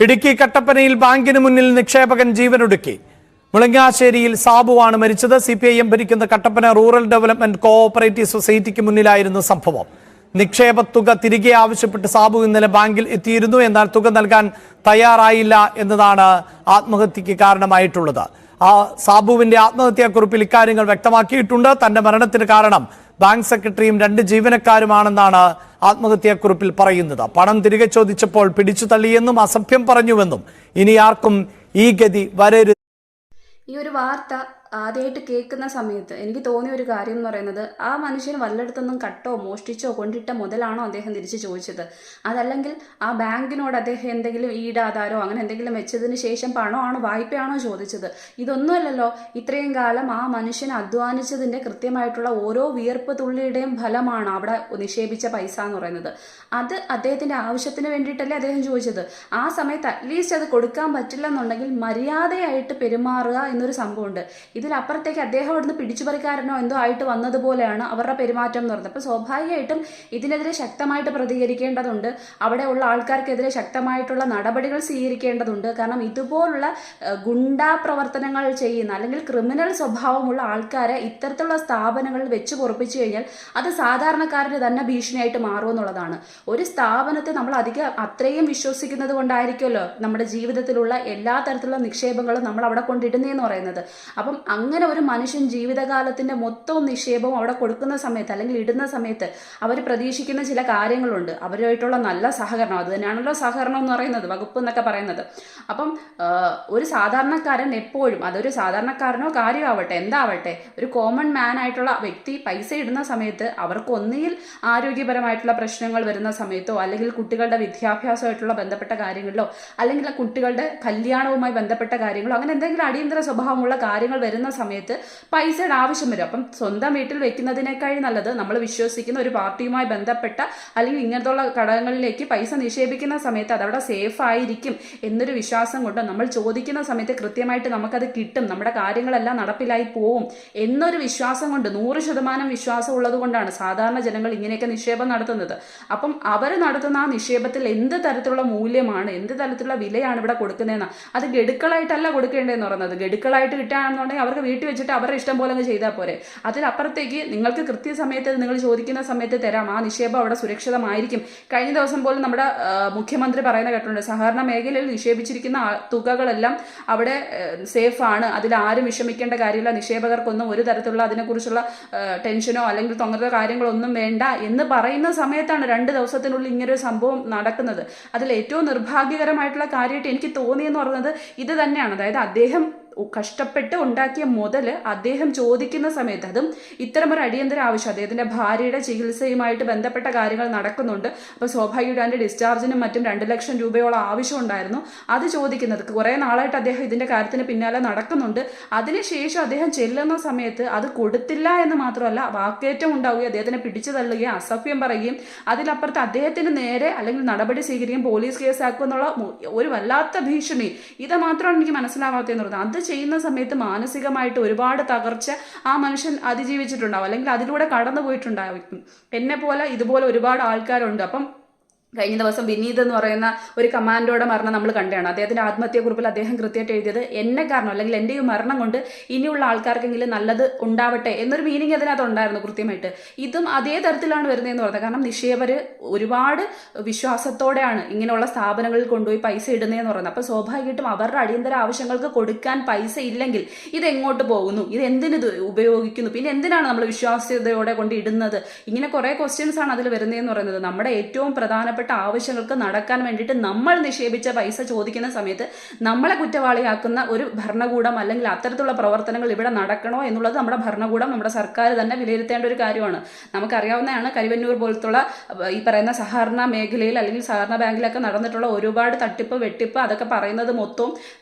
ഇടുക്കി കട്ടപ്പനയിൽ ബാങ്കിന് മുന്നിൽ നിക്ഷേപകൻ ജീവനൊടുക്കി. മുളങ്ങാശ്ശേരിയിൽ സാബുവാണ് മരിച്ചത്. CPIM ഭരിക്കുന്ന കട്ടപ്പന റൂറൽ ഡെവലപ്മെന്റ് കോഓപ്പറേറ്റീവ് സൊസൈറ്റിക്ക് മുന്നിലായിരുന്നു സംഭവം. നിക്ഷേപ തുക തിരികെ ആവശ്യപ്പെട്ട് സാബു ഇന്നലെ ബാങ്കിൽ എത്തിയിരുന്നു. എന്നാൽ തുക നൽകാൻ തയ്യാറായില്ല എന്നതാണ് ആത്മഹത്യക്ക് കാരണമായിട്ടുള്ളത്. സാബുവിന്റെ ആത്മഹത്യാക്കുറിപ്പിൽ ഇക്കാര്യങ്ങൾ വ്യക്തമാക്കിയിട്ടുണ്ട്. തന്റെ മരണത്തിന് കാരണം ബാങ്ക് സെക്രട്ടറിയും 2 ജീവനക്കാരുമാണെന്നാണ് ആത്മഹത്യാക്കുറിപ്പിൽ പറയുന്നത്. പണം തിരികെ ചോദിച്ചപ്പോൾ പിടിച്ചു തള്ളിയെന്നും അസഭ്യം പറഞ്ഞുവെന്നും ഇനി ആർക്കും ഈ ഗതി വരരുത്. ഈ ഒരു വാർത്ത ആദ്യമായിട്ട് കേൾക്കുന്ന സമയത്ത് എനിക്ക് തോന്നിയ ഒരു കാര്യം എന്ന് പറയുന്നത്, ആ മനുഷ്യന് വല്ലയിടത്തൊന്നും കട്ടോ മോഷ്ടിച്ചോ കൊണ്ടിട്ട മുതലാണോ അദ്ദേഹം തിരിച്ച് ചോദിച്ചത്? അതല്ലെങ്കിൽ ആ ബാങ്കിനോട് അദ്ദേഹം എന്തെങ്കിലും ഈടാധാരോ അങ്ങനെ എന്തെങ്കിലും വെച്ചതിന് ശേഷം പണമാണോ വായ്പയാണോ ചോദിച്ചത്? ഇതൊന്നുമല്ലല്ലോ. ഇത്രയും കാലം ആ മനുഷ്യൻ അധ്വാനിച്ചതിൻ്റെ കൃത്യമായിട്ടുള്ള ഓരോ വിയർപ്പ് തുള്ളിയുടെയും ഫലമാണ് അവിടെ നിക്ഷേപിച്ച പൈസ എന്ന് പറയുന്നത്. അത് അദ്ദേഹത്തിൻ്റെ ആവശ്യത്തിന് വേണ്ടിയിട്ടല്ലേ അദ്ദേഹം ചോദിച്ചത്. ആ സമയത്ത് അറ്റ്ലീസ്റ്റ് അത് കൊടുക്കാൻ പറ്റില്ലെന്നുണ്ടെങ്കിൽ മര്യാദയായിട്ട് പെരുമാറുക എന്നൊരു സംഭവമുണ്ട്. ഇതിലപ്പുറത്തേക്ക് അദ്ദേഹം അവിടുന്ന് പിടിച്ചുപറിക്കാരനോ എന്തോ ആയിട്ട് വന്നതുപോലെയാണ് അവരുടെ പെരുമാറ്റം എന്ന് പറയുന്നത്. അപ്പോൾ സ്വാഭാവികമായിട്ടും ഇതിനെതിരെ ശക്തമായിട്ട് പ്രതികരിക്കേണ്ടതുണ്ട്. അവിടെ ഉള്ള ആൾക്കാർക്കെതിരെ ശക്തമായിട്ടുള്ള നടപടികൾ സ്വീകരിക്കേണ്ടതുണ്ട്. കാരണം ഇതുപോലുള്ള ഗുണ്ടാ പ്രവർത്തനങ്ങൾ ചെയ്യുന്ന അല്ലെങ്കിൽ ക്രിമിനൽ സ്വഭാവമുള്ള ആൾക്കാരെ ഇത്തരത്തിലുള്ള സ്ഥാപനങ്ങളിൽ വെച്ച് പൊറപ്പിച്ചു കഴിഞ്ഞാൽ അത് സാധാരണക്കാരന് തന്നെ ഭീഷണിയായിട്ട് മാറുമെന്നുള്ളതാണ്. ഒരു സ്ഥാപനത്തെ നമ്മൾ അത്രയും വിശ്വസിക്കുന്നത് കൊണ്ടായിരിക്കുമല്ലോ നമ്മുടെ ജീവിതത്തിലുള്ള എല്ലാ തരത്തിലുള്ള നിക്ഷേപങ്ങളും നമ്മൾ അവിടെ കൊണ്ടിടുന്നതെന്ന് പറയുന്നത്. അപ്പം അങ്ങനെ ഒരു മനുഷ്യൻ ജീവിതകാലത്തിന്റെ മൊത്തവും നിക്ഷേപവും അവിടെ കൊടുക്കുന്ന സമയത്ത് അല്ലെങ്കിൽ ഇടുന്ന സമയത്ത് അവർ പ്രതീക്ഷിക്കുന്ന ചില കാര്യങ്ങളുണ്ട്. അവരുമായിട്ടുള്ള നല്ല സഹകരണം, അത് തന്നെയാണല്ലോ സഹകരണം എന്ന് പറയുന്നത്, വകുപ്പ് എന്നൊക്കെ പറയുന്നത്. അപ്പം ഒരു സാധാരണക്കാരൻ എപ്പോഴും, അതൊരു സാധാരണക്കാരനോ കാര്യമാവട്ടെ എന്താവട്ടെ, ഒരു കോമൺ മാൻ ആയിട്ടുള്ള വ്യക്തി പൈസ ഇടുന്ന സമയത്ത് അവർക്ക് ഒന്നുകിൽ ആരോഗ്യപരമായിട്ടുള്ള പ്രശ്നങ്ങൾ വരുന്ന സമയത്തോ അല്ലെങ്കിൽ കുട്ടികളുടെ വിദ്യാഭ്യാസമായിട്ടുള്ള ബന്ധപ്പെട്ട കാര്യങ്ങളിലോ അല്ലെങ്കിൽ കുട്ടികളുടെ കല്യാണവുമായി ബന്ധപ്പെട്ട കാര്യങ്ങളോ അങ്ങനെ എന്തെങ്കിലും അടിയന്തര സ്വഭാവമുള്ള കാര്യങ്ങൾ വരുന്ന സമയത്ത് പൈസയുടെ ആവശ്യം വരും. അപ്പം സ്വന്തം വീട്ടിൽ വെക്കുന്നതിനേക്കാൾ നല്ലത് നമ്മൾ വിശ്വസിക്കുന്ന ഒരു പാർട്ടിയുമായി ബന്ധപ്പെട്ട അല്ലെങ്കിൽ ഇങ്ങനത്തുള്ള ഘടകങ്ങളിലേക്ക് പൈസ നിക്ഷേപിക്കുന്ന സമയത്ത് അതവിടെ സേഫ് ആയിരിക്കും എന്നൊരു വിശ്വാസം കൊണ്ട് നമ്മൾ ചോദിക്കുന്ന സമയത്ത് കൃത്യമായിട്ട് നമുക്കത് കിട്ടും, നമ്മുടെ കാര്യങ്ങളെല്ലാം നടപ്പിലായി പോവും എന്നൊരു വിശ്വാസം കൊണ്ട് 100% വിശ്വാസം ഉള്ളത് കൊണ്ടാണ് സാധാരണ ജനങ്ങൾ ഇങ്ങനെയൊക്കെ നിക്ഷേപം നടത്തുന്നത്. അപ്പം അവർ നടത്തുന്ന ആ നിക്ഷേപത്തിൽ എന്ത് തരത്തിലുള്ള മൂല്യമാണ്, എന്ത് തരത്തിലുള്ള വിലയാണ് ഇവിടെ കൊടുക്കുന്നതെന്ന് അത് ഗഡുക്കളായിട്ടല്ല കൊടുക്കേണ്ടതെന്ന് പറയുന്നത്. ഗഡുക്കളായിട്ട് കിട്ടുകയാണെന്നുണ്ടെങ്കിൽ അവർക്ക് വീട്ടിൽ വെച്ചിട്ട് അവരുടെ ഇഷ്ടം പോലെ അങ്ങ് ചെയ്താൽ പോരെ. അതിലപ്പുറത്തേക്ക് നിങ്ങൾക്ക് കൃത്യസമയത്ത് നിങ്ങൾ ചോദിക്കുന്ന സമയത്ത് തരാം, ആ നിക്ഷേപം അവിടെ സുരക്ഷിതമായിരിക്കും. കഴിഞ്ഞ ദിവസം പോലും നമ്മുടെ മുഖ്യമന്ത്രി പറയുന്ന കേട്ടിട്ടുണ്ട്, സഹകരണ മേഖലയിൽ നിക്ഷേപിച്ചിരിക്കുന്ന തുകകളെല്ലാം അവിടെ സേഫ് ആണ്, അതിൽ ആരും വിഷമിക്കേണ്ട കാര്യമില്ല, നിക്ഷേപകർക്കൊന്നും ഒരു തരത്തിലുള്ള അതിനെക്കുറിച്ചുള്ള ടെൻഷനോ അല്ലെങ്കിൽ തൊങ്ങത്തെ കാര്യങ്ങളൊന്നും വേണ്ട എന്ന് പറയുന്ന സമയത്താണ് 2 ദിവസത്തിനുള്ളിൽ ഇങ്ങനൊരു സംഭവം നടക്കുന്നത്. അതിൽ ഏറ്റവും നിർഭാഗ്യകരമായിട്ടുള്ള കാര്യമായിട്ട് എനിക്ക് തോന്നിയെന്ന് പറയുന്നത് ഇത് തന്നെയാണ്. അതായത് അദ്ദേഹം കഷ്ടപ്പെട്ട് ഉണ്ടാക്കിയ മുതൽ അദ്ദേഹം ചോദിക്കുന്ന സമയത്ത്, അതും ഇത്തരമൊരു അടിയന്തര ആവശ്യം, അദ്ദേഹത്തിൻ്റെ ഭാര്യയുടെ ചികിത്സയുമായിട്ട് ബന്ധപ്പെട്ട കാര്യങ്ങൾ നടക്കുന്നുണ്ട്. അപ്പോൾ സ്വാഭാവികമായിട്ട് അതിൻ്റെ ഡിസ്ചാർജിനും മറ്റും 2 ലക്ഷം രൂപയോളം ആവശ്യം ഉണ്ടായിരുന്നു. അത് ചോദിക്കുന്നത് കുറേ നാളായിട്ട് അദ്ദേഹം ഇതിൻ്റെ കാര്യത്തിന് പിന്നാലെ നടക്കുന്നുണ്ട്. അതിനുശേഷം അദ്ദേഹം ചെല്ലുന്ന സമയത്ത് അത് കൊടുത്തില്ല എന്ന് മാത്രമല്ല വാക്കേറ്റം ഉണ്ടാവുകയും അദ്ദേഹത്തിനെ പിടിച്ചു തള്ളുകയും അസഭ്യം പറയുകയും അതിലപ്പുറത്ത് അദ്ദേഹത്തിന് നേരെ അല്ലെങ്കിൽ നടപടി സ്വീകരിക്കുകയും പോലീസ് കേസാക്കും എന്നുള്ള ഒരു വല്ലാത്ത ഭീഷണി. ഇത് മാത്രമാണ് എനിക്ക് മനസ്സിലാവാത്തതെന്ന് പറയുന്നത്. അത് ചെയ്യുന്ന സമയത്ത് മാനസികമായിട്ട് ഒരുപാട് തകർച്ച ആ മനുഷ്യൻ അതിജീവിച്ചിട്ടുണ്ടാവും അല്ലെങ്കിൽ അതിലൂടെ കടന്നു പോയിട്ടുണ്ടായിരിക്കും. എന്നെ പോലെ ഇതുപോലെ ഒരുപാട് ആൾക്കാരുണ്ട്. അപ്പം കഴിഞ്ഞ ദിവസം വിനീത് എന്ന് പറയുന്ന ഒരു കമാൻഡോയുടെ മരണം നമ്മൾ കണ്ടതാണ്. അദ്ദേഹത്തിൻ്റെ ആത്മഹത്യാക്കുറിപ്പിൽ അദ്ദേഹം കൃത്യമായിട്ട് എഴുതിയത് എന്നെ കാരണം അല്ലെങ്കിൽ എൻ്റെ ഈ മരണം കൊണ്ട് ഇനിയുള്ള ആൾക്കാർക്കെങ്കിലും നല്ലത് ഉണ്ടാവട്ടെ എന്നൊരു മീനിങ് അതിനകത്ത് ഉണ്ടായിരുന്നു കൃത്യമായിട്ട്. ഇതും അതേ തരത്തിലാണ് വരുന്നതെന്ന് പറഞ്ഞത്. കാരണം നിക്ഷേപർ ഒരുപാട് വിശ്വാസത്തോടെയാണ് ഇങ്ങനെയുള്ള സ്ഥാപനങ്ങളിൽ കൊണ്ടുപോയി പൈസ ഇടുന്നതെന്ന് പറയുന്നത്. അപ്പോൾ സ്വാഭാവികമായിട്ടും അവരുടെ അടിയന്തര ആവശ്യങ്ങൾക്ക് കൊടുക്കാൻ പൈസ ഇല്ലെങ്കിൽ ഇതെങ്ങോട്ട് പോകുന്നു, ഇത് എന്തിന് ഉപയോഗിക്കുന്നു, പിന്നെ എന്തിനാണ് നമ്മൾ വിശ്വാസ്യതയോടെ കൊണ്ട് ഇടുന്നത്, ഇങ്ങനെ കുറേ ക്വസ്റ്റ്യൻസ് ആണ് അതിൽ വരുന്നതെന്ന് പറയുന്നത്. നമ്മുടെ ഏറ്റവും പ്രധാനപ്പെട്ട ആവശ്യങ്ങൾക്ക് നടക്കാൻ വേണ്ടിയിട്ട് നമ്മൾ നിക്ഷേപിച്ച പൈസ ചോദിക്കുന്ന സമയത്ത് നമ്മളെ കുറ്റവാളിയാക്കുന്ന ഒരു ഭരണകൂടം അല്ലെങ്കിൽ അത്തരത്തിലുള്ള പ്രവർത്തനങ്ങൾ ഇവിടെ നടക്കണോ എന്നുള്ളത് നമ്മുടെ ഭരണകൂടം, നമ്മുടെ സർക്കാർ തന്നെ വിലയിരുത്തേണ്ട ഒരു കാര്യമാണ്. നമുക്കറിയാവുന്നതാണ് കരിവന്നൂർ പോലത്തുള്ള ഈ പറയുന്ന സഹകരണ മേഖലയിൽ അല്ലെങ്കിൽ സഹകരണ ബാങ്കിലൊക്കെ നടന്നിട്ടുള്ള ഒരുപാട് തട്ടിപ്പ് വെട്ടിപ്പ് അതൊക്കെ പറയുന്നത് മൊത്തവും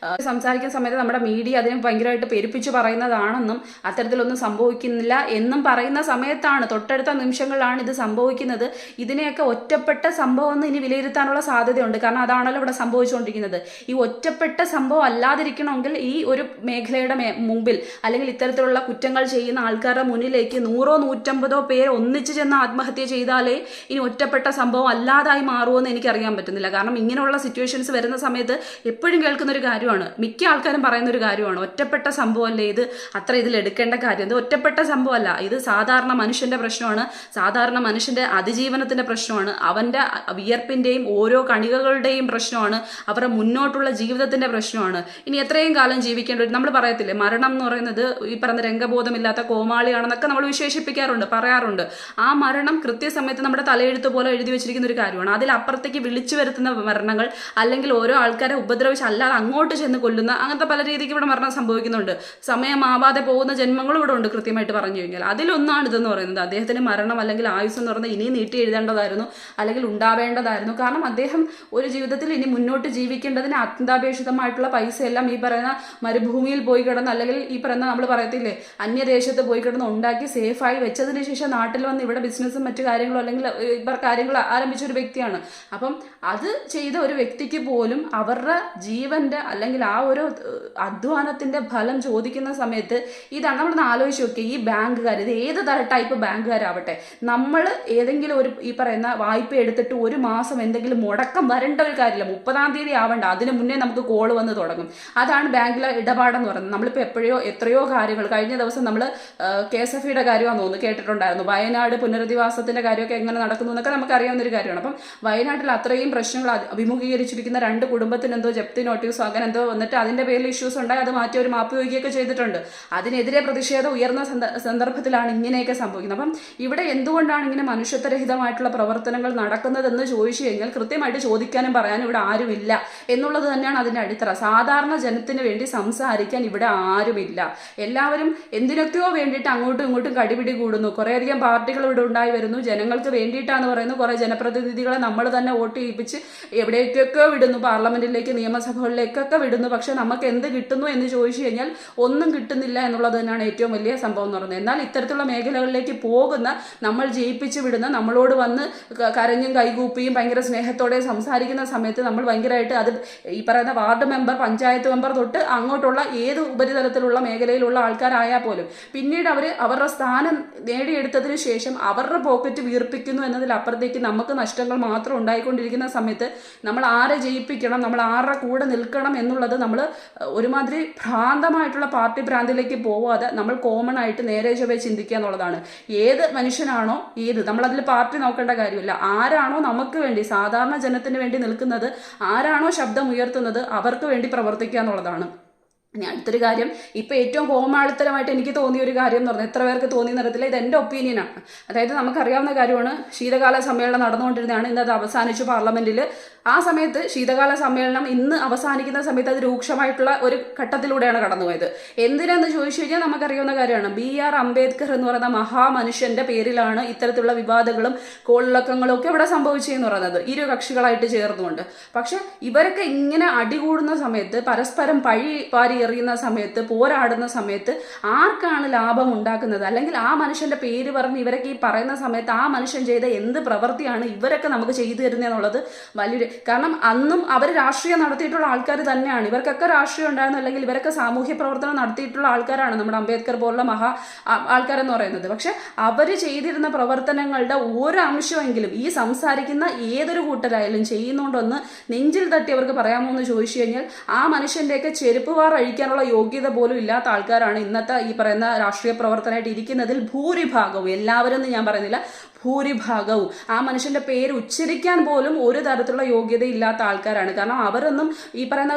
സംസാരിക്കുന്ന സമയത്ത് നമ്മുടെ മീഡിയ അതിനെ ഭയങ്കരമായിട്ട് പെരുപ്പിച്ചു പറയുന്നതാണെന്നും അത്തരത്തിലൊന്നും സംഭവിക്കുന്നില്ല എന്നും പറയുന്ന സമയത്താണ് തൊട്ടടുത്ത നിമിഷങ്ങളിലാണ് ഇത് സംഭവിക്കുന്നത്. ഇതിനെയൊക്കെ ഒറ്റപ്പെട്ട സംഭവം സംഭവം എന്ന് ഇനി വിലയിരുത്താനുള്ള സാധ്യതയുണ്ട്. കാരണം അതാണല്ലോ ഇവിടെ സംഭവിച്ചുകൊണ്ടിരിക്കുന്നത്. ഈ ഒറ്റപ്പെട്ട സംഭവം അല്ലാതിരിക്കണമെങ്കിൽ ഈ ഒരു മേഖലയുടെ മുമ്പിൽ അല്ലെങ്കിൽ ഇത്തരത്തിലുള്ള കുറ്റങ്ങൾ ചെയ്യുന്ന ആൾക്കാരുടെ മുന്നിലേക്ക് 100-150 പേര് ഒന്നിച്ചു ചെന്ന് ആത്മഹത്യ ചെയ്താലേ ഇനി ഒറ്റപ്പെട്ട സംഭവം അല്ലാതായി മാറുമെന്ന് എനിക്കറിയാൻ പറ്റുന്നില്ല. കാരണം ഇങ്ങനെയുള്ള സിറ്റുവേഷൻസ് വരുന്ന സമയത്ത് എപ്പോഴും കേൾക്കുന്ന ഒരു കാര്യമാണ്, മിക്ക ആൾക്കാരും പറയുന്ന ഒരു കാര്യമാണ്, ഒറ്റപ്പെട്ട സംഭവമല്ലേ ഇത്, അത്ര ഇതിൽ എടുക്കേണ്ട കാര്യം, ഇത് ഒറ്റപ്പെട്ട സംഭവമല്ല, ഇത് സാധാരണ മനുഷ്യന്റെ പ്രശ്നമാണ്, സാധാരണ മനുഷ്യന്റെ അതിജീവനത്തിന്റെ പ്രശ്നമാണ്, അവന്റെ വിയർപ്പിന്റെയും ഓരോ കണികകളുടെയും പ്രശ്നമാണ്, അവരുടെ മുന്നോട്ടുള്ള ജീവിതത്തിന്റെ പ്രശ്നമാണ്. ഇനി എത്രയും കാലം ജീവിക്കേണ്ട ഒരു, നമ്മൾ പറയത്തില്ലേ മരണം എന്ന് പറയുന്നത് ഈ പറഞ്ഞ രംഗബോധമില്ലാത്ത കോമാളിയാണെന്നൊക്കെ നമ്മൾ വിശേഷിപ്പിക്കാറുണ്ട്, പറയാറുണ്ട്. ആ മരണം കൃത്യസമയത്ത് നമ്മുടെ തലയെഴുത്ത് പോലെ എഴുതി വെച്ചിരിക്കുന്ന ഒരു കാര്യമാണ്. അതിലപ്പുറത്തേക്ക് വിളിച്ചു വരുത്തുന്ന മരണങ്ങൾ, അല്ലെങ്കിൽ ഓരോ ആൾക്കാരെ ഉപദ്രവിച്ച് അല്ലാതെ അങ്ങോട്ട് ചെന്ന് കൊല്ലുന്ന, അങ്ങനത്തെ പല രീതിക്ക് ഇവിടെ മരണം സംഭവിക്കുന്നുണ്ട്. സമയമാവാതെ പോകുന്ന ജന്മങ്ങളും ഇവിടെ ഉണ്ട് കൃത്യമായിട്ട് പറഞ്ഞു കഴിഞ്ഞാൽ. അതിലൊന്നാണ് ഇതെന്ന് പറയുന്നത്. അദ്ദേഹത്തിന് മരണം അല്ലെങ്കിൽ ആയുസ് എന്ന് പറയുന്നത് ഇനിയും നീട്ടി എഴുതേണ്ടതായിരുന്നു, അല്ലെങ്കിൽ ഉണ്ടാവേണ്ടതായിരുന്നു. കാരണം അദ്ദേഹം ഒരു ജീവിതത്തിൽ ഇനി മുന്നോട്ട് ജീവിക്കേണ്ടതിന് അത്യന്താപേക്ഷിതമായിട്ടുള്ള പൈസയെല്ലാം ഈ പറയുന്ന മരുഭൂമിയിൽ പോയി കിടന്ന്, അല്ലെങ്കിൽ ഈ പറയുന്ന നമ്മൾ പറയത്തില്ലേ അന്യദേശത്ത് പോയി കിടന്ന് ഉണ്ടാക്കി സേഫായി വെച്ചതിന് ശേഷം നാട്ടിൽ വന്ന് ഇവിടെ ബിസിനസ്സും മറ്റു കാര്യങ്ങളും അല്ലെങ്കിൽ കാര്യങ്ങൾ ആരംഭിച്ച ഒരു വ്യക്തിയാണ്. അപ്പം അത് ചെയ്ത ഒരു വ്യക്തിക്ക് പോലും അവരുടെ ജീവന്റെ അല്ലെങ്കിൽ ആ ഒരു അധ്വാനത്തിന്റെ ഫലം ചോദിക്കുന്ന സമയത്ത് ഇതാണ് നമ്മളൊന്ന് ആലോചിച്ച് നോക്കിയ ഈ ബാങ്കുകാർ, ഇത് ഏത് ടൈപ്പ് ബാങ്കുകാരാവട്ടെ, നമ്മൾ ഏതെങ്കിലും ഒരു ഈ പറയുന്ന വായ്പ എടുത്തിട്ട് ഒരു മാസം എന്തെങ്കിലും മുടക്കം വരേണ്ട ഒരു കാര്യമില്ല, 30-ാം തീയതി ആവണ്ട, അതിന് മുന്നേ നമുക്ക് കോൾ വന്ന് തുടങ്ങും. അതാണ് ബാങ്കിലെ ഇടപാടെന്ന് പറയുന്നത്. നമ്മളിപ്പോൾ എത്രയോ കാര്യങ്ങൾ, കഴിഞ്ഞ ദിവസം നമ്മൾ KSFE-യുടെ കാര്യമാണെന്ന് തോന്നുന്നു കേട്ടിട്ടുണ്ടായിരുന്നു, വയനാട് പുനരധിവാസത്തിന്റെ കാര്യമൊക്കെ എങ്ങനെ നടക്കുന്നു എന്നൊക്കെ നമുക്ക് അറിയാവുന്ന ഒരു കാര്യമാണ്. അപ്പം വയനാട്ടിൽ അത്രയും പ്രശ്നങ്ങൾ അഭിമുഖീകരിച്ചിരിക്കുന്ന 2 കുടുംബത്തിന് എന്തോ ജപ്തി നോട്ടീസോ അങ്ങനെ എന്തോ വന്നിട്ട് അതിന്റെ പേരിൽ ഇഷ്യൂസ് ഉണ്ടായി, അത് മാറ്റി ഒരു മാപ്പ് വയ്ക്കുകയൊക്കെ ചെയ്തിട്ടുണ്ട്. അതിനെതിരെ പ്രതിഷേധം ഉയർന്ന സന്ദർഭത്തിലാണ് ഇങ്ങനെയൊക്കെ സംഭവിക്കുന്നത്. അപ്പം ഇവിടെ എന്തുകൊണ്ടാണ് ഇങ്ങനെ മനുഷ്യത്വരഹിതമായിട്ടുള്ള പ്രവർത്തനങ്ങൾ നടക്കുന്നതെന്ന് ചോദിച്ചു കഴിഞ്ഞാൽ കൃത്യമായിട്ട് ചോദിക്കാനും പറയാനും ഇവിടെ ആരുമില്ല എന്നുള്ളത് തന്നെയാണ് അതിന്റെ അടിത്തറ. സാധാരണ ജനത്തിന് വേണ്ടി സംസാരിക്കാൻ ഇവിടെ ആരുമില്ല. എല്ലാവരും എന്തിനൊക്കെയോ വേണ്ടിയിട്ട് അങ്ങോട്ടും ഇങ്ങോട്ടും കടിപിടി കൂടുന്നു. കുറേയധികം പാർട്ടികൾ ഇവിടെ ഉണ്ടായി വരുന്നു, ജനങ്ങൾക്ക് വേണ്ടിയിട്ടാന്ന് പറയുന്നു. കുറെ ജനപ്രതിനിധികളെ നമ്മൾ തന്നെ വോട്ട് ചെയ്യിപ്പിച്ച് എവിടേക്കൊക്കെ വിടുന്നു, പാർലമെന്റിലേക്ക് നിയമസഭകളിലേക്കൊക്കെ വിടുന്നു. പക്ഷെ നമുക്ക് എന്ത് കിട്ടുന്നു എന്ന് ചോദിച്ചു കഴിഞ്ഞാൽ ഒന്നും കിട്ടുന്നില്ല എന്നുള്ളത് തന്നെയാണ് ഏറ്റവും വലിയ സംഭവം എന്ന് പറയുന്നത്. എന്നാൽ ഇത്തരത്തിലുള്ള മേഖലകളിലേക്ക് പോകുന്ന, നമ്മൾ ജയിപ്പിച്ചു വിടുന്ന, നമ്മളോട് വന്ന് കരഞ്ഞും കൈകൂപ്പിയും ഭയങ്കര സ്നേഹത്തോടെ സംസാരിക്കുന്ന സമയത്ത് നമ്മൾ ഭയങ്കരമായിട്ട് അത് ഈ പറയുന്ന വാർഡ് മെമ്പർ, പഞ്ചായത്ത് മെമ്പർ തൊട്ട് അങ്ങോട്ടുള്ള ഏത് ഉപരിതലത്തിലുള്ള മേഖലയിലുള്ള ആൾക്കാരായാൽ പോലും പിന്നീട് അവരുടെ സ്ഥാനം നേടിയെടുത്തതിന് ശേഷം അവരുടെ പോക്കറ്റ് വീർപ്പിക്കുന്നു എന്നതിലപ്പുറത്തേക്ക് നമുക്ക് നഷ്ടങ്ങൾ മാത്രം ഉണ്ടായിക്കൊണ്ടിരിക്കുന്ന സമയത്ത് നമ്മൾ ആരെ ജയിപ്പിക്കണം, നമ്മൾ ആരുടെ കൂടെ നിൽക്കണം എന്നുള്ളത് നമ്മൾ ഒരുമാതിരി ഭ്രാന്തമായിട്ടുള്ള പാർട്ടി ഭ്രാന്തിലേക്ക് പോവാതെ നമ്മൾ കോമൺ ആയിട്ട് നേരെ ചൊവ്വേ ചിന്തിക്കുക എന്നുള്ളതാണ്. ഏത് മനുഷ്യനാണോ നമ്മളതിൽ പാർട്ടി നോക്കേണ്ട കാര്യമില്ല, ആരാണോ നമുക്ക് വേണ്ടി സാധാരണ ജനത്തിന് വേണ്ടി നിൽക്കുന്നത്, ആരാണോ ശബ്ദം ഉയർത്തുന്നത്, അവർക്ക് വേണ്ടി പ്രവർത്തിക്കുക എന്നുള്ളതാണ്. ഇനി അടുത്തൊരു കാര്യം, ഇപ്പൊ ഏറ്റവും കോമാളിത്തരമായിട്ട് എനിക്ക് തോന്നിയ ഒരു കാര്യം എന്ന് പറഞ്ഞാൽ, എത്ര പേർക്ക് തോന്നിയെന്ന് അറിയത്തില്ല, ഇത് എൻ്റെ ഒപ്പീനിയനാണ്. അതായത് നമുക്കറിയാവുന്ന കാര്യമാണ്, ശീതകാല സമ്മേളനം നടന്നുകൊണ്ടിരുന്നതാണ്, ഇന്ന് അത് അവസാനിച്ചു പാർലമെന്റിൽ. ആ സമയത്ത് ശീതകാല സമ്മേളനം ഇന്ന് അവസാനിക്കുന്ന സമയത്ത് അത് രൂക്ഷമായിട്ടുള്ള ഒരു ഘട്ടത്തിലൂടെയാണ് കടന്നുപോയത്. എന്തിനാന്ന് ചോദിച്ചു കഴിഞ്ഞാൽ നമുക്കറിയാവുന്ന കാര്യമാണ്, BR അംബേദ്കർ എന്ന് പറയുന്ന മഹാമനുഷ്യന്റെ പേരിലാണ് ഇത്തരത്തിലുള്ള വിവാദങ്ങളും കോളിളക്കങ്ങളും ഒക്കെ ഇവിടെ സംഭവിച്ചതെന്ന് പറയുന്നത്, ഇരു കക്ഷികളായിട്ട് ചേർന്നുകൊണ്ട്. പക്ഷെ ഇവരൊക്കെ ഇങ്ങനെ അടികൂടുന്ന സമയത്ത്, പരസ്പരം പഴി പാരി എറിയുന്ന സമയത്ത്, പോരാടുന്ന സമയത്ത് ആർക്കാണ് ലാഭം ഉണ്ടാക്കുന്നത്? അല്ലെങ്കിൽ ആ മനുഷ്യന്റെ പേര് പറഞ്ഞ് ഇവരൊക്കെ ഈ പറയുന്ന സമയത്ത് ആ മനുഷ്യൻ ചെയ്ത എന്ത് പ്രവൃത്തിയാണ് ഇവരൊക്കെ നമുക്ക് ചെയ്തു തരുന്നതെന്നുള്ളത് വലിയൊരു, കാരണം അന്നും അവർ രാഷ്ട്രീയം നടത്തിയിട്ടുള്ള ആൾക്കാർ തന്നെയാണ്, ഇവർക്കൊക്കെ രാഷ്ട്രീയം ഉണ്ടായിരുന്നു, അല്ലെങ്കിൽ ഇവരൊക്കെ സാമൂഹ്യ പ്രവർത്തനം നടത്തിയിട്ടുള്ള ആൾക്കാരാണ് നമ്മുടെ അംബേദ്കർ പോലുള്ള ആൾക്കാരെന്ന് പറയുന്നത്. പക്ഷെ അവർ ചെയ്തിരുന്ന പ്രവർത്തനങ്ങളുടെ ഓരോ അംശമെങ്കിലും ഈ സംസാരിക്കുന്ന ഏതൊരു കൂട്ടരായാലും ചെയ്യുന്നുണ്ടോന്ന് നെഞ്ചിൽ തട്ടി അവർക്ക് പറയാമോ എന്ന് ചോദിച്ചു കഴിഞ്ഞാൽ ആ മനുഷ്യന്റെയൊക്കെ ചെരുപ്പ് അഴിക്കാനുള്ള യോഗ്യത പോലും ഇല്ലാത്ത ആൾക്കാരാണ് ഇന്നത്തെ ഈ പറയുന്ന രാഷ്ട്രീയ പ്രവർത്തനമായിട്ട് ഇരിക്കുന്നതിൽ ഭൂരിഭാഗവും. എല്ലാവരും എന്ന് ഞാൻ പറയുന്നില്ല, ഭൂരിഭാഗവും ആ മനുഷ്യന്റെ പേര് ഉച്ചരിക്കാൻ പോലും ഒരു തരത്തിലുള്ള യോഗ്യത ഇല്ലാത്ത ആൾക്കാരാണ്. കാരണം അവരൊന്നും ഈ പറയുന്ന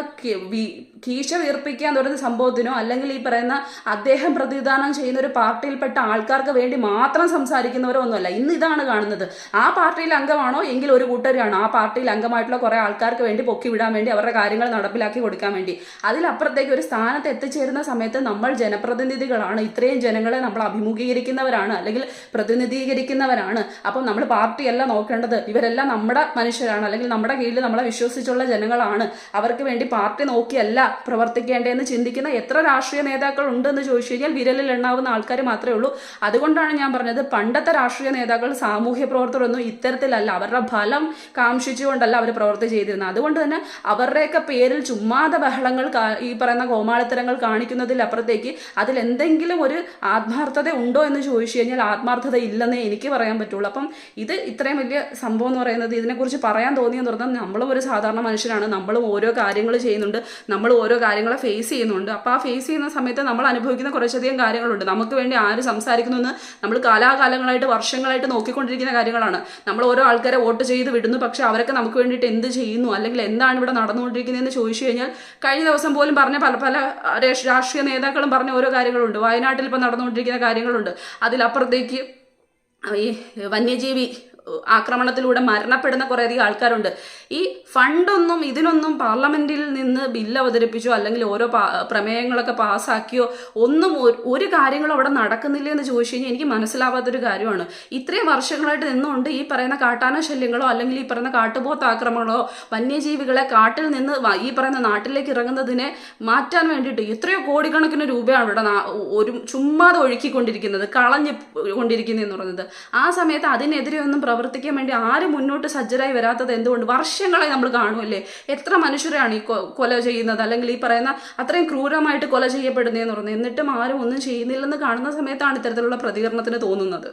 കീശ വീർപ്പിക്കാൻ തുടങ്ങുന്ന സംഭവത്തിനോ അല്ലെങ്കിൽ ഈ പറയുന്ന അദ്ദേഹം പ്രതിദാനം ചെയ്യുന്ന ഒരു പാർട്ടിയിൽപ്പെട്ട ആൾക്കാർക്ക് വേണ്ടി മാത്രം സംസാരിക്കുന്നവരോ ഒന്നുമല്ല. ഇന്ന് ഇതാണ് കാണുന്നത്. ആ പാർട്ടിയിൽ അംഗമാണോ എങ്കിൽ ഒരു കൂട്ടരാണ്, ആ പാർട്ടിയിൽ അംഗമായിട്ടുള്ള കുറെ ആൾക്കാർക്ക് വേണ്ടി പൊക്കി വിടാൻ വേണ്ടി, അവരുടെ കാര്യങ്ങൾ നടപ്പിലാക്കി കൊടുക്കാൻ വേണ്ടി. അതിലപ്പുറത്തേക്ക് ഒരു സ്ഥാനത്ത് എത്തിച്ചേരുന്ന സമയത്ത് നമ്മൾ ജനപ്രതിനിധികളാണ്, ഇത്രയും ജനങ്ങളെ നമ്മൾ അഭിമുഖീകരിക്കുന്നവരാണ് അല്ലെങ്കിൽ പ്രതിനിധീകരിക്കുന്നവരാണ്. മനുഷ്യരാണ്, അപ്പം നമ്മൾ പാർട്ടിയല്ല നോക്കേണ്ടത്, ഇവരെല്ലാം നമ്മുടെ മനുഷ്യരാണ്, അല്ലെങ്കിൽ നമ്മുടെ കീഴിൽ നമ്മളെ വിശ്വസിച്ചുള്ള ജനങ്ങളാണ്, അവർക്ക് വേണ്ടി പാർട്ടി നോക്കിയല്ല പ്രവർത്തിക്കേണ്ടതെന്ന് ചിന്തിക്കുന്ന എത്ര രാഷ്ട്രീയ നേതാക്കൾ ഉണ്ടെന്ന് ചോദിച്ചു കഴിഞ്ഞാൽ വിരലിൽ എണ്ണാവുന്ന ആൾക്കാർ മാത്രമേ ഉള്ളൂ. അതുകൊണ്ടാണ് ഞാൻ പറഞ്ഞത്, പണ്ടത്തെ രാഷ്ട്രീയ നേതാക്കൾ സാമൂഹ്യ പ്രവർത്തകരൊന്നും ഇത്തരത്തിലല്ല, അവരുടെ ഫലം കാംക്ഷിച്ചുകൊണ്ടല്ല അവർ പ്രവൃത്തി ചെയ്തിരുന്നത്. അതുകൊണ്ട് തന്നെ അവരുടെയൊക്കെ പേരിൽ ചുമ്മാതെ ബഹളങ്ങൾ, ഈ പറയുന്ന കോമാളിത്തരങ്ങൾ കാണിക്കുന്നതിൽ അപ്പുറത്തേക്ക് അതിലെന്തെങ്കിലും ഒരു ആത്മാർത്ഥത ഉണ്ടോ എന്ന് ചോദിച്ചു കഴിഞ്ഞാൽ ആത്മാർത്ഥത ഇല്ലെന്നേ എനിക്ക് പറയാൻ പറ്റുള്ളൂ. അപ്പം ഇത് ഇത്രയും വലിയ സംഭവം എന്ന് പറയുന്നത്, ഇതിനെക്കുറിച്ച് പറയാൻ തോന്നിയെന്ന് പറഞ്ഞാൽ നമ്മളും ഒരു സാധാരണ മനുഷ്യരാണ്, നമ്മളും ഓരോ കാര്യങ്ങൾ ചെയ്യുന്നുണ്ട്, നമ്മൾ ഓരോ കാര്യങ്ങളെ ഫേസ് ചെയ്യുന്നുണ്ട്. അപ്പോൾ ആ ഫേസ് ചെയ്യുന്ന സമയത്ത് നമ്മൾ അനുഭവിക്കുന്ന കുറച്ചധികം കാര്യങ്ങളുണ്ട്. നമുക്ക് വേണ്ടി ആര് സംസാരിക്കുന്നു എന്ന് നമ്മൾ കാലാകാലങ്ങളായിട്ട് വർഷങ്ങളായിട്ട് നോക്കിക്കൊണ്ടിരിക്കുന്ന കാര്യങ്ങളാണ്. നമ്മൾ ഓരോ ആൾക്കാരെ വോട്ട് ചെയ്ത് വിടുന്നു, പക്ഷെ അവരൊക്കെ നമുക്ക് വേണ്ടിയിട്ട് എന്ത് ചെയ്യുന്നു, അല്ലെങ്കിൽ എന്താണ് ഇവിടെ നടന്നുകൊണ്ടിരിക്കുന്നതെന്ന് ചോദിച്ചു കഴിഞ്ഞാൽ കഴിഞ്ഞ ദിവസം പോലും പറഞ്ഞ പല പല രാഷ്ട്രീയ നേതാക്കളും പറഞ്ഞ ഓരോ കാര്യങ്ങളുണ്ട്. വയനാട്ടിൽ ഇപ്പം നടന്നുകൊണ്ടിരിക്കുന്ന കാര്യങ്ങളുണ്ട്. അതിലപ്പുറത്തേക്ക് ഈ വന്യജീവി ആക്രമണത്തിലൂടെ മരണപ്പെടുന്ന കുറേയധികം ആൾക്കാരുണ്ട്. ഈ ഫണ്ടൊന്നും ഇതിനൊന്നും പാർലമെന്റിൽ നിന്ന് ബില്ല് അവതരിപ്പിച്ചോ അല്ലെങ്കിൽ ഓരോ പ്രമേയങ്ങളൊക്കെ പാസ്സാക്കിയോ ഒന്നും ഒരു കാര്യങ്ങളും അവിടെ നടക്കുന്നില്ല എന്ന് ചോദിച്ചു കഴിഞ്ഞാൽ എനിക്ക് മനസ്സിലാവാത്തൊരു കാര്യമാണ്. ഇത്രയും വർഷങ്ങളായിട്ട് നിന്നുകൊണ്ട് ഈ പറയുന്ന കാട്ടാന ശല്യങ്ങളോ അല്ലെങ്കിൽ ഈ പറയുന്ന കാട്ടുപോത്ത് ആക്രമണങ്ങളോ വന്യജീവികളെ കാട്ടിൽ നിന്ന് ഈ പറയുന്ന നാട്ടിലേക്ക് ഇറങ്ങുന്നതിനെ മാറ്റാൻ വേണ്ടിയിട്ട് എത്രയോ കോടിക്കണക്കിന് രൂപയാണ് ഇവിടെ ഒരു ചുമ്മാതെ ഒഴുക്കിക്കൊണ്ടിരിക്കുന്നത്, കളഞ്ഞു കൊണ്ടിരിക്കുന്നതെന്ന് പറയുന്നത്. ആ സമയത്ത് അതിനെതിരെ ഒന്നും പ്രവർത്തിക്കാൻ വേണ്ടി ആരും മുന്നോട്ട് സജ്ജരായി വരാത്തത് എന്തുകൊണ്ട്? വർഷങ്ങളായി നമ്മൾ കാണുമല്ലേ എത്ര മനുഷ്യരാണ് ഈ കൊല ചെയ്യുന്നത്, അല്ലെങ്കിൽ ഈ പറയുന്ന അത്രയും ക്രൂരമായിട്ട് കൊല ചെയ്യപ്പെടുന്നതെന്ന് പറയുന്നത്. എന്നിട്ടും ആരും ഒന്നും ചെയ്യുന്നില്ലെന്ന് കാണുന്ന സമയത്താണ് ഇത്തരത്തിലുള്ള പ്രതികരണത്തിന് തോന്നുന്നത്.